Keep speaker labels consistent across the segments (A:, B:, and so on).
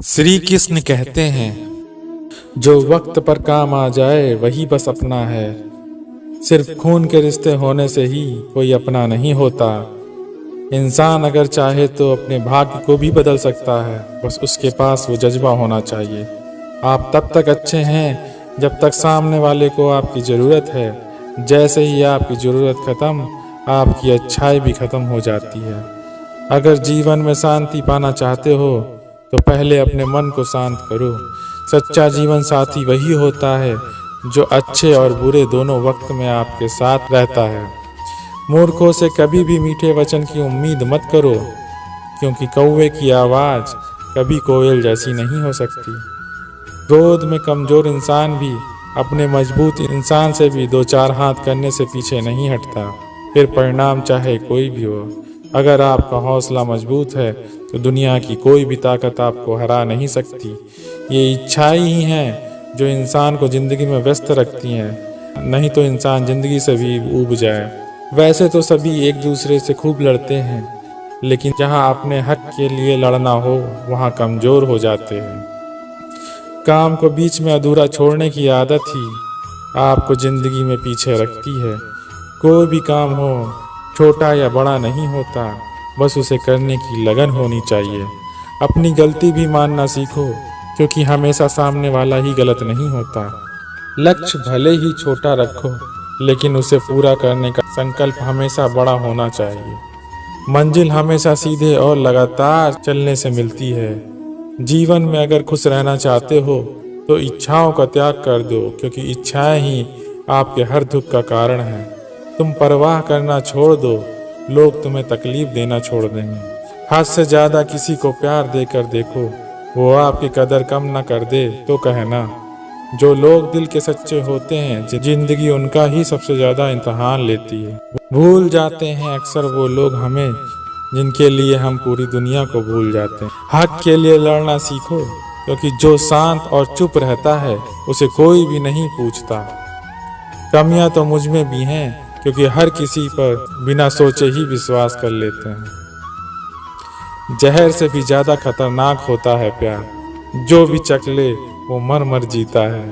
A: श्री कृष्ण कहते हैं, जो वक्त पर काम आ जाए वही बस अपना है। सिर्फ खून के रिश्ते होने से ही कोई अपना नहीं होता। इंसान अगर चाहे तो अपने भाग्य को भी बदल सकता है, बस उसके पास वो जज्बा होना चाहिए। आप तब तक अच्छे हैं जब तक सामने वाले को आपकी ज़रूरत है। जैसे ही आपकी ज़रूरत ख़त्म, आपकी अच्छाई भी ख़त्म हो जाती है। अगर जीवन में शांति पाना चाहते हो तो पहले अपने मन को शांत करो। सच्चा जीवन साथी वही होता है जो अच्छे और बुरे दोनों वक्त में आपके साथ रहता है। मूर्खों से कभी भी मीठे वचन की उम्मीद मत करो, क्योंकि कौवे की आवाज़ कभी कोयल जैसी नहीं हो सकती। क्रोध में कमज़ोर इंसान भी अपने मजबूत इंसान से भी दो चार हाथ करने से पीछे नहीं हटता, फिर परिणाम चाहे कोई भी हो। अगर आपका हौसला मजबूत है तो दुनिया की कोई भी ताकत आपको हरा नहीं सकती। ये इच्छाएं ही हैं जो इंसान को ज़िंदगी में व्यस्त रखती हैं, नहीं तो इंसान ज़िंदगी से भी ऊब जाए। वैसे तो सभी एक दूसरे से खूब लड़ते हैं, लेकिन जहाँ अपने हक के लिए लड़ना हो वहाँ कमज़ोर हो जाते हैं। काम को बीच में अधूरा छोड़ने की आदत ही आपको ज़िंदगी में पीछे रखती है। कोई भी काम हो, छोटा या बड़ा नहीं होता, बस उसे करने की लगन होनी चाहिए। अपनी गलती भी मानना सीखो, क्योंकि हमेशा सामने वाला ही गलत नहीं होता। लक्ष्य भले ही छोटा रखो, लेकिन उसे पूरा करने का संकल्प हमेशा बड़ा होना चाहिए। मंजिल हमेशा सीधे और लगातार चलने से मिलती है। जीवन में अगर खुश रहना चाहते हो तो इच्छाओं का त्याग कर दो, क्योंकि इच्छाएं ही आपके हर दुख का कारण है। तुम परवाह करना छोड़ दो, लोग तुम्हें तकलीफ देना छोड़ देंगे। हद से ज़्यादा किसी को प्यार देकर देखो, वो आपकी कदर कम ना कर दे तो कहना। जो लोग दिल के सच्चे होते हैं, जिंदगी उनका ही सबसे ज़्यादा इम्तहान लेती है। भूल जाते हैं अक्सर वो लोग हमें, जिनके लिए हम पूरी दुनिया को भूल जाते हैं। हक के लिए लड़ना सीखो, क्योंकि जो शांत और चुप रहता है उसे कोई भी नहीं पूछता। कमियां तो मुझ में भी हैं, क्योंकि हर किसी पर बिना सोचे ही विश्वास कर लेते हैं। जहर से भी ज़्यादा खतरनाक होता है प्यार, जो भी चखले वो मर मर जीता है।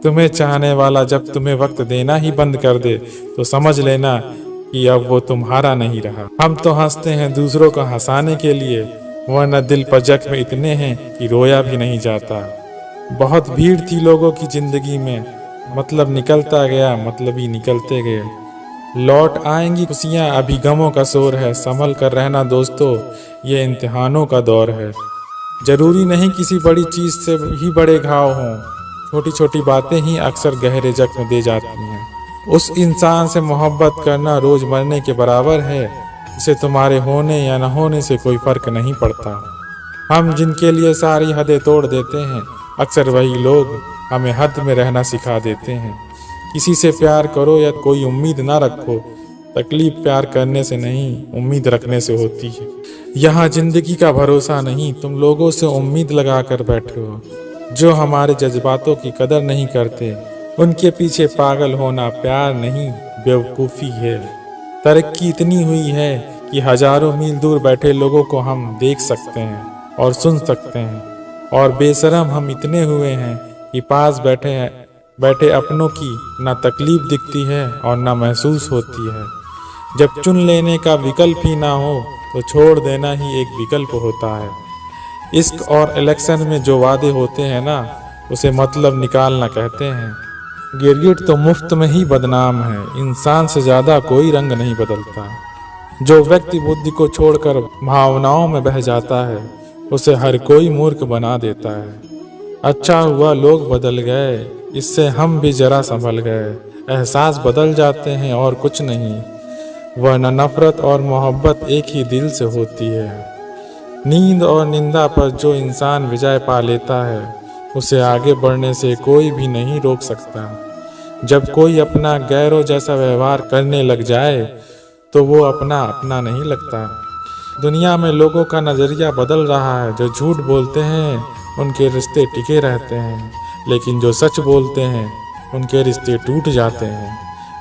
A: तुम्हें चाहने वाला जब तुम्हें वक्त देना ही बंद कर दे तो समझ लेना कि अब वो तुम्हारा नहीं रहा। हम तो हंसते हैं दूसरों को हंसाने के लिए, वरना दिल पर जख्म इतने हैं कि रोया भी नहीं जाता। बहुत भीड़ थी लोगों की जिंदगी में, मतलब निकलता गया, मतलब ही निकलते गए। लौट आएंगी खुशियाँ, अभी गमों का शोर है। संभल कर रहना दोस्तों, ये इम्तिहानों का दौर है। जरूरी नहीं किसी बड़ी चीज़ से ही बड़े घाव हों, छोटी छोटी बातें ही अक्सर गहरे जख्म दे जाती हैं। उस इंसान से मोहब्बत करना रोज़ मरने के बराबर है, इसे तुम्हारे होने या न होने से कोई फ़र्क नहीं पड़ता। हम जिनके लिए सारी हदें तोड़ देते हैं, अक्सर वही लोग हमें हद में रहना सिखा देते हैं। किसी से प्यार करो या कोई उम्मीद ना रखो, तकलीफ प्यार करने से नहीं, उम्मीद रखने से होती है। यहाँ ज़िंदगी का भरोसा नहीं, तुम लोगों से उम्मीद लगा कर बैठे हो। जो हमारे जज्बातों की कदर नहीं करते, उनके पीछे पागल होना प्यार नहीं, बेवकूफ़ी है। तरक्की इतनी हुई है कि हजारों मील दूर बैठे लोगों को हम देख सकते हैं और सुन सकते हैं, और बेशरम हम इतने हुए हैं कि पास बैठे अपनों की ना तकलीफ दिखती है और ना महसूस होती है। जब चुन लेने का विकल्प ही ना हो तो छोड़ देना ही एक विकल्प होता है। इश्क और इलेक्शन में जो वादे होते हैं ना, उसे मतलब निकालना कहते हैं। गिरगिट तो मुफ्त में ही बदनाम है, इंसान से ज़्यादा कोई रंग नहीं बदलता। जो व्यक्ति बुद्धि को छोड़कर भावनाओं में बह जाता है, उसे हर कोई मूर्ख बना देता है। अच्छा हुआ लोग बदल गए, इससे हम भी जरा संभल गए। एहसास बदल जाते हैं और कुछ नहीं, वरना नफरत और मोहब्बत एक ही दिल से होती है। नींद और निंदा पर जो इंसान विजय पा लेता है, उसे आगे बढ़ने से कोई भी नहीं रोक सकता। जब कोई अपना गैरों जैसा व्यवहार करने लग जाए तो वो अपना नहीं लगता। दुनिया में लोगों का नज़रिया बदल रहा है। जो झूठ बोलते हैं उनके रिश्ते टिके रहते हैं, लेकिन जो सच बोलते हैं उनके रिश्ते टूट जाते हैं।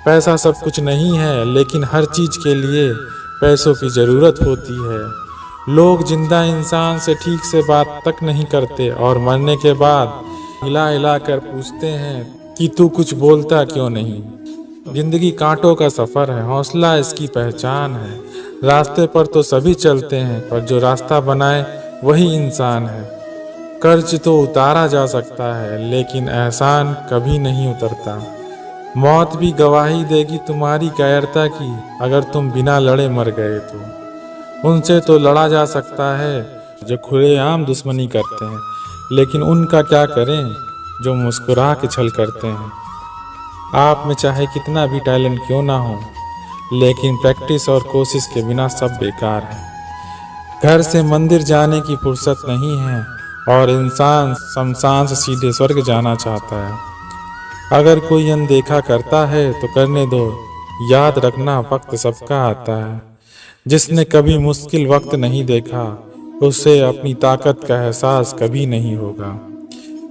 A: पैसा सब कुछ नहीं है, लेकिन हर चीज़ के लिए पैसों की ज़रूरत होती है। लोग जिंदा इंसान से ठीक से बात तक नहीं करते और मरने के बाद हिला हिला कर पूछते हैं कि तू कुछ बोलता क्यों नहीं। जिंदगी कांटों का सफर है, हौसला इसकी पहचान है। रास्ते पर तो सभी चलते हैं, पर जो रास्ता बनाए वही इंसान है। कर्ज तो उतारा जा सकता है, लेकिन एहसान कभी नहीं उतरता। मौत भी गवाही देगी तुम्हारी कायरता की, अगर तुम बिना लड़े मर गए तो। उनसे तो लड़ा जा सकता है जो खुलेआम दुश्मनी करते हैं, लेकिन उनका क्या करें जो मुस्कुरा के छल करते हैं। आप में चाहे कितना भी टैलेंट क्यों ना हो, लेकिन प्रैक्टिस और कोशिश के बिना सब बेकार है। घर से मंदिर जाने की फुर्सत नहीं है और इंसान शमशान से सीधे स्वर्ग जाना चाहता है। अगर कोई अनदेखा करता है तो करने दो, याद रखना वक्त सबका आता है। जिसने कभी मुश्किल वक्त नहीं देखा, उसे अपनी ताकत का एहसास कभी नहीं होगा।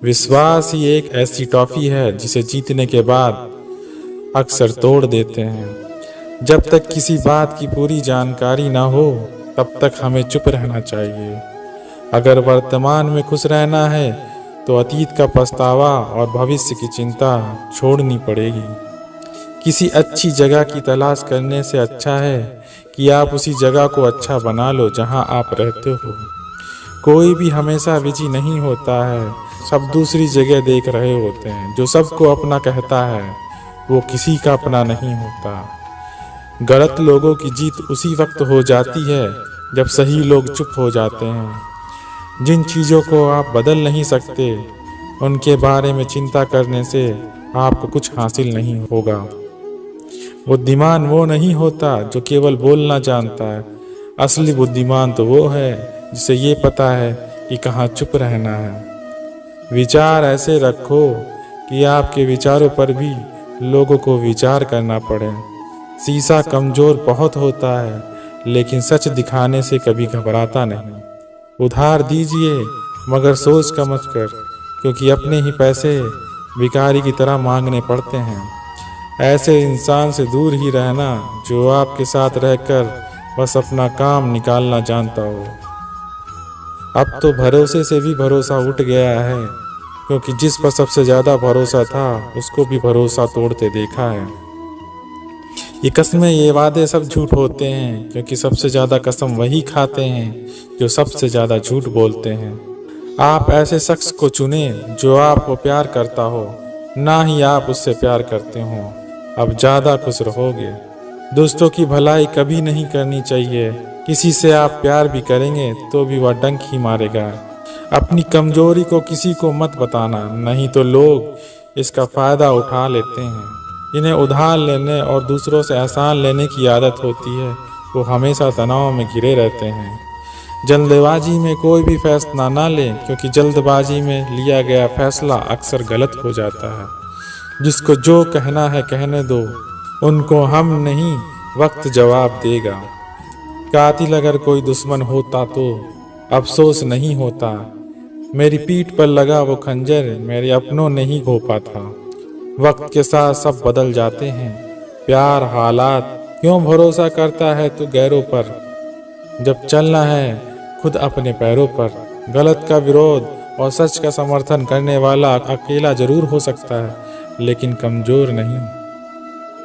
A: विश्वास ही एक ऐसी टॉफी है जिसे जीतने के बाद अक्सर तोड़ देते हैं। जब तक किसी बात की पूरी जानकारी ना हो, तब तक हमें चुप रहना चाहिए। अगर वर्तमान में खुश रहना है तो अतीत का पछतावा और भविष्य की चिंता छोड़नी पड़ेगी। किसी अच्छी जगह की तलाश करने से अच्छा है कि आप उसी जगह को अच्छा बना लो जहां आप रहते हो। कोई भी हमेशा बिजी नहीं होता है, सब दूसरी जगह देख रहे होते हैं। जो सबको अपना कहता है वो किसी का अपना नहीं होता। गलत लोगों की जीत उसी वक्त हो जाती है जब सही लोग चुप हो जाते हैं। जिन चीज़ों को आप बदल नहीं सकते, उनके बारे में चिंता करने से आपको कुछ हासिल नहीं होगा। बुद्धिमान वो नहीं होता जो केवल बोलना जानता है। असली बुद्धिमान तो वो है जिसे ये पता है कि कहाँ चुप रहना है। विचार ऐसे रखो कि आपके विचारों पर भी लोगों को विचार करना पड़े। शीशा कमजोर बहुत होता है, लेकिन सच दिखाने से कभी घबराता नहीं। उधार दीजिए मगर सोच समझ कर, क्योंकि अपने ही पैसे भिखारी की तरह मांगने पड़ते हैं। ऐसे इंसान से दूर ही रहना जो आपके साथ रहकर बस अपना काम निकालना जानता हो। अब तो भरोसे से भी भरोसा उठ गया है, क्योंकि जिस पर सबसे ज़्यादा भरोसा था उसको भी भरोसा तोड़ते देखा है। ये कस्में ये वादे सब झूठ होते हैं, क्योंकि सबसे ज़्यादा कसम वही खाते हैं जो सबसे ज़्यादा झूठ बोलते हैं। आप ऐसे शख्स को चुने जो आपको प्यार करता हो, ना ही आप उससे प्यार करते हो। अब ज़्यादा खुश रहोगे। दोस्तों की भलाई कभी नहीं करनी चाहिए। किसी से आप प्यार भी करेंगे तो भी वह डंक ही मारेगा। अपनी कमजोरी को किसी को मत बताना, नहीं तो लोग इसका फ़ायदा उठा लेते हैं। इन्हें उधार लेने और दूसरों से एहसान लेने की आदत होती है, वो हमेशा तनाव में घिरे रहते हैं। जल्दबाजी में कोई भी फैसला ना लें, क्योंकि जल्दबाजी में लिया गया फैसला अक्सर गलत हो जाता है। जिसको जो कहना है कहने दो, उनको हम नहीं वक्त जवाब देगा। कातिल अगर कोई दुश्मन होता तो अफसोस नहीं होता। मेरी पीठ पर लगा वो खंजर मेरे अपनों ने ही घोंपा था। वक्त के साथ सब बदल जाते हैं, प्यार हालात। क्यों भरोसा करता है तू गैरों पर, जब चलना है खुद अपने पैरों पर। गलत का विरोध और सच का समर्थन करने वाला अकेला जरूर हो सकता है, लेकिन कमजोर नहीं।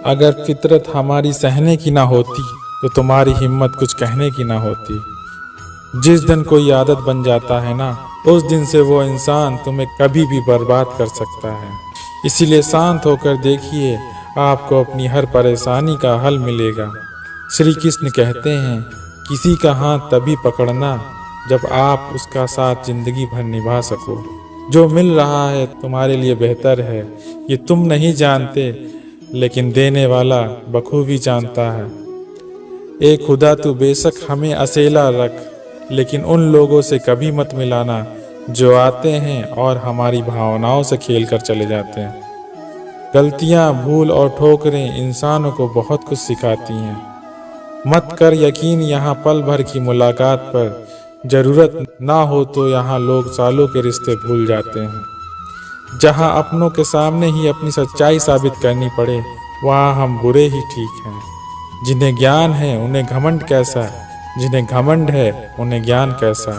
A: अगर फितरत हमारी सहने की ना होती तो तुम्हारी हिम्मत कुछ कहने की ना होती। जिस दिन कोई आदत बन जाता है ना, उस दिन से वो इंसान तुम्हें कभी भी बर्बाद कर सकता है। इसीलिए शांत होकर देखिए, आपको अपनी हर परेशानी का हल मिलेगा। श्री कृष्ण कहते हैं, किसी का हाथ तभी पकड़ना जब आप उसका साथ जिंदगी भर निभा सको। जो मिल रहा है तुम्हारे लिए बेहतर है, ये तुम नहीं जानते, लेकिन देने वाला बखूबी जानता है। ए खुदा तू बेशक हमें अकेला रख, लेकिन उन लोगों से कभी मत मिलाना जो आते हैं और हमारी भावनाओं से खेल कर चले जाते हैं। गलतियां, भूल और ठोकरें इंसानों को बहुत कुछ सिखाती हैं। मत कर यकीन यहाँ पल भर की मुलाकात पर, जरूरत ना हो तो यहाँ लोग सालों के रिश्ते भूल जाते हैं। जहाँ अपनों के सामने ही अपनी सच्चाई साबित करनी पड़े, वहाँ हम बुरे ही ठीक हैं। जिन्हें ज्ञान है उन्हें घमंड कैसा, जिन्हें घमंड है उन्हें ज्ञान कैसा।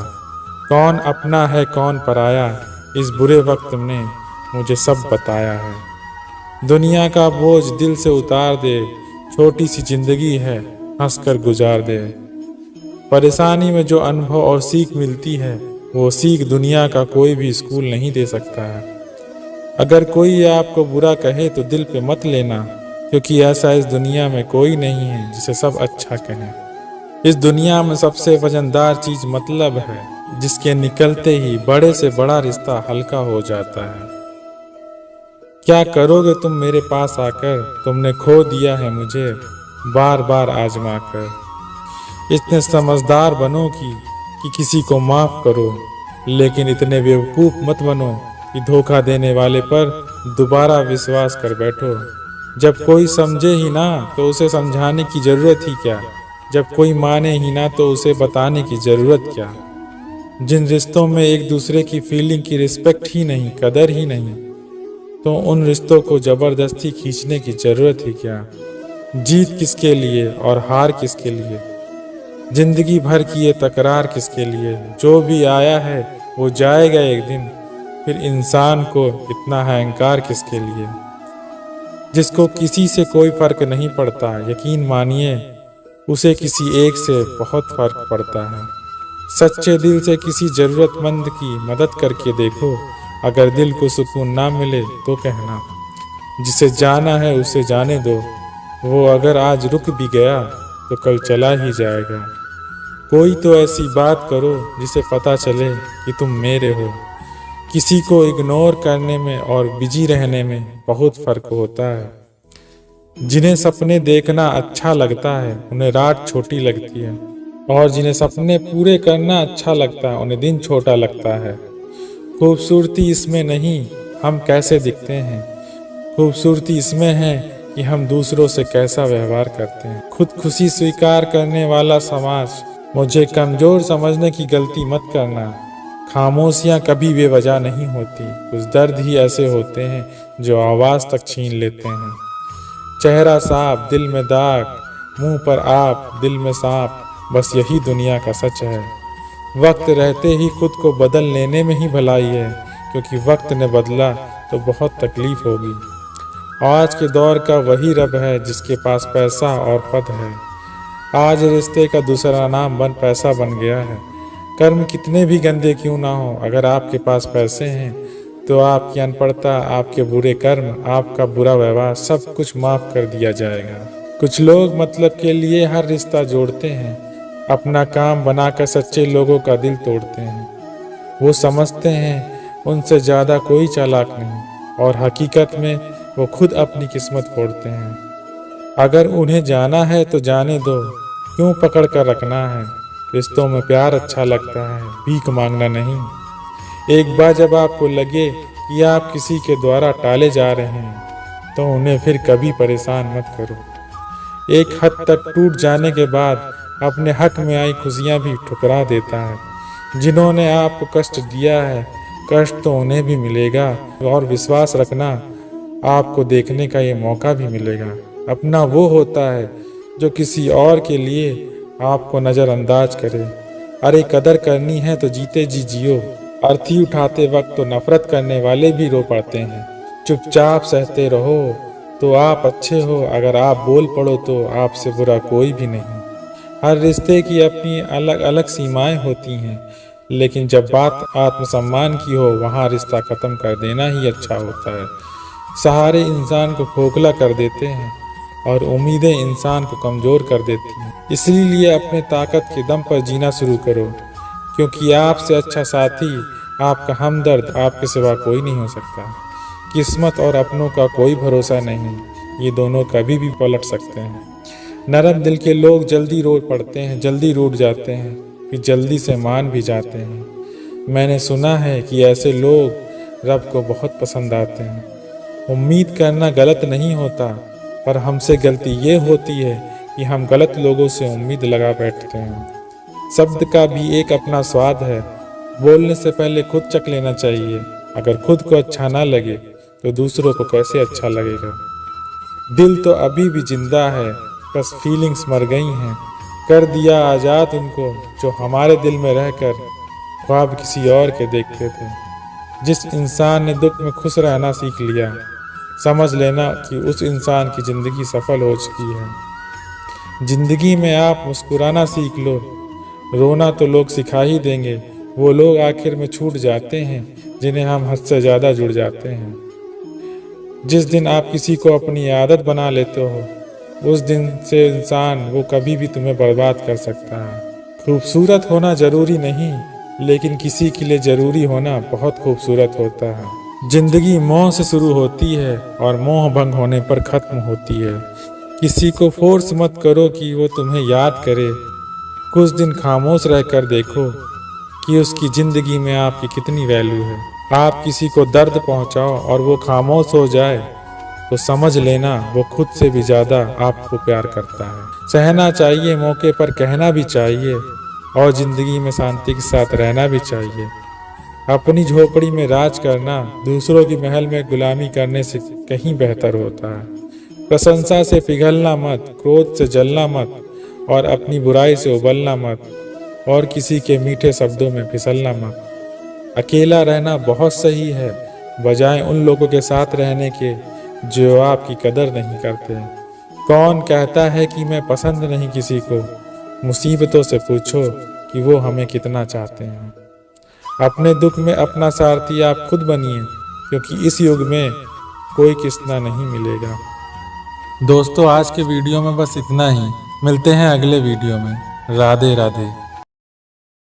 A: कौन अपना है कौन पराया, इस बुरे वक्त ने मुझे सब बताया है। दुनिया का बोझ दिल से उतार दे, छोटी सी जिंदगी है हंसकर गुजार दे। परेशानी में जो अनुभव और सीख मिलती है, वो सीख दुनिया का कोई भी स्कूल नहीं दे सकता है। अगर कोई आपको बुरा कहे तो दिल पे मत लेना, क्योंकि ऐसा इस दुनिया में कोई नहीं है जिसे सब अच्छा कहें। इस दुनिया में सबसे वजनदार चीज मतलब है, जिसके निकलते ही बड़े से बड़ा रिश्ता हल्का हो जाता है। क्या करोगे तुम मेरे पास आकर, तुमने खो दिया है मुझे बार बार आजमा कर। इतने समझदार बनो कि किसी को माफ करो, लेकिन इतने बेवकूफ मत बनो कि धोखा देने वाले पर दोबारा विश्वास कर बैठो। जब कोई समझे ही ना तो उसे समझाने की जरूरत ही क्या, जब कोई माने ही ना तो उसे बताने की जरूरत क्या। जिन रिश्तों में एक दूसरे की फीलिंग की रिस्पेक्ट ही नहीं, कदर ही नहीं, तो उन रिश्तों को जबरदस्ती खींचने की जरूरत ही क्या। जीत किसके लिए और हार किसके लिए, जिंदगी भर की ये तकरार किसके लिए। जो भी आया है वो जाएगा एक दिन, फिर इंसान को इतना अहंकार किसके लिए। जिसको किसी से कोई फर्क नहीं पड़ता, यकीन मानिए उसे किसी एक से बहुत फर्क पड़ता है। सच्चे दिल से किसी जरूरतमंद की मदद करके देखो, अगर दिल को सुकून ना मिले तो कहना। जिसे जाना है उसे जाने दो, वो अगर आज रुक भी गया तो कल चला ही जाएगा। कोई तो ऐसी बात करो जिसे पता चले कि तुम मेरे हो। किसी को इग्नोर करने में और बिजी रहने में बहुत फर्क होता है। जिन्हें सपने देखना अच्छा लगता है उन्हें रात छोटी लगती है, और जिन्हें सपने पूरे करना अच्छा लगता है उन्हें दिन छोटा लगता है। खूबसूरती इसमें नहीं हम कैसे दिखते हैं, खूबसूरती इसमें है कि हम दूसरों से कैसा व्यवहार करते हैं। खुद खुशी स्वीकार करने वाला समाज, मुझे कमजोर समझने की गलती मत करना। खामोशियाँ कभी बेवजह नहीं होती, कुछ दर्द ही ऐसे होते हैं जो आवाज़ तक छीन लेते हैं। चेहरा साफ दिल में दाग, मुंह पर आप दिल में सांप, बस यही दुनिया का सच है। वक्त रहते ही खुद को बदल लेने में ही भलाई है, क्योंकि वक्त ने बदला तो बहुत तकलीफ होगी। आज के दौर का वही रब है जिसके पास पैसा और पद है। आज रिश्ते का दूसरा नाम पैसा बन गया है। कर्म कितने भी गंदे क्यों ना हो, अगर आपके पास पैसे हैं तो आपकी अनपढ़ता, आपके बुरे कर्म, आपका बुरा व्यवहार सब कुछ माफ कर दिया जाएगा। कुछ लोग मतलब के लिए हर रिश्ता जोड़ते हैं, अपना काम बनाकर सच्चे लोगों का दिल तोड़ते हैं। वो समझते हैं उनसे ज़्यादा कोई चालाक नहीं, और हकीकत में वो खुद अपनी किस्मत फोड़ते हैं। अगर उन्हें जाना है तो जाने दो, क्यों पकड़ कर रखना है। रिश्तों में प्यार अच्छा लगता है, भीख मांगना नहीं। एक बार जब आपको लगे कि आप किसी के द्वारा टाले जा रहे हैं तो उन्हें फिर कभी परेशान मत करो। एक हद तक टूट जाने के बाद अपने हक में आई खुशियाँ भी ठुकरा देता है। जिन्होंने आपको कष्ट दिया है, कष्ट तो उन्हें भी मिलेगा, और विश्वास रखना आपको देखने का ये मौका भी मिलेगा। अपना वो होता है जो किसी और के लिए आपको नज़रअंदाज करे। अरे कदर करनी है तो जीते जी जियो। अर्थी उठाते वक्त तो नफरत करने वाले भी रो पड़ते हैं। चुपचाप सहते रहो तो आप अच्छे हो, अगर आप बोल पड़ो तो आपसे बुरा कोई भी नहीं। हर रिश्ते की अपनी अलग अलग सीमाएं होती हैं, लेकिन जब बात आत्मसम्मान की हो वहाँ रिश्ता ख़त्म कर देना ही अच्छा होता है। सहारे इंसान को खोखला कर देते हैं और उम्मीदें इंसान को कमज़ोर कर देती हैं। इसीलिए अपने ताकत के दम पर जीना शुरू करो, क्योंकि आपसे अच्छा साथी, आपका हमदर्द आपके सिवा कोई नहीं हो सकता। किस्मत और अपनों का कोई भरोसा नहीं, ये दोनों कभी भी पलट सकते हैं। नरम दिल के लोग जल्दी रो पड़ते हैं, जल्दी रूठ जाते हैं, फिर जल्दी से मान भी जाते हैं। मैंने सुना है कि ऐसे लोग रब को बहुत पसंद आते हैं। उम्मीद करना गलत नहीं होता, पर हमसे गलती ये होती है कि हम गलत लोगों से उम्मीद लगा बैठते हैं। शब्द का भी एक अपना स्वाद है, बोलने से पहले खुद चख लेना चाहिए। अगर खुद को अच्छा ना लगे तो दूसरों को कैसे अच्छा लगेगा। दिल तो अभी भी जिंदा है, बस फीलिंग्स मर गई हैं। कर दिया आज़ाद उनको जो हमारे दिल में रहकर ख्वाब किसी और के देखते थे। जिस इंसान ने दुख में खुश रहना सीख लिया, समझ लेना कि उस इंसान की ज़िंदगी सफल हो चुकी है। ज़िंदगी में आप मुस्कुराना सीख लो, रोना तो लोग सिखा ही देंगे। वो लोग आखिर में छूट जाते हैं जिन्हें हम हद से ज़्यादा जुड़ जाते हैं। जिस दिन आप किसी को अपनी आदत बना लेते हो, उस दिन से इंसान वो कभी भी तुम्हें बर्बाद कर सकता है। खूबसूरत होना ज़रूरी नहीं, लेकिन किसी के लिए ज़रूरी होना बहुत खूबसूरत होता है। जिंदगी मोह से शुरू होती है और मोह भंग होने पर ख़त्म होती है। किसी को फोर्स मत करो कि वो तुम्हें याद करे। कुछ दिन खामोश रहकर देखो कि उसकी ज़िंदगी में आपकी कितनी वैल्यू है। आप किसी को दर्द पहुंचाओ और वो खामोश हो जाए तो समझ लेना वो खुद से भी ज़्यादा आपको प्यार करता है। सहना चाहिए, मौके पर कहना भी चाहिए और ज़िंदगी में शांति के साथ रहना भी चाहिए। अपनी झोपड़ी में राज करना दूसरों की महल में गुलामी करने से कहीं बेहतर होता है। प्रशंसा से पिघलना मत, क्रोध से जलना मत और अपनी बुराई से उबलना मत और किसी के मीठे शब्दों में फिसलना मत। अकेला रहना बहुत सही है, बजाय उन लोगों के साथ रहने के जो आपकी कदर नहीं करते। कौन कहता है कि मैं पसंद नहीं किसी को? मुसीबतों से पूछो कि वो हमें कितना चाहते हैं। अपने दुख में अपना सारथी आप खुद बनिए, क्योंकि इस युग में कोई किस्सा नहीं मिलेगा। दोस्तों, आज के वीडियो में बस इतना ही। मिलते हैं अगले वीडियो में। राधे राधे।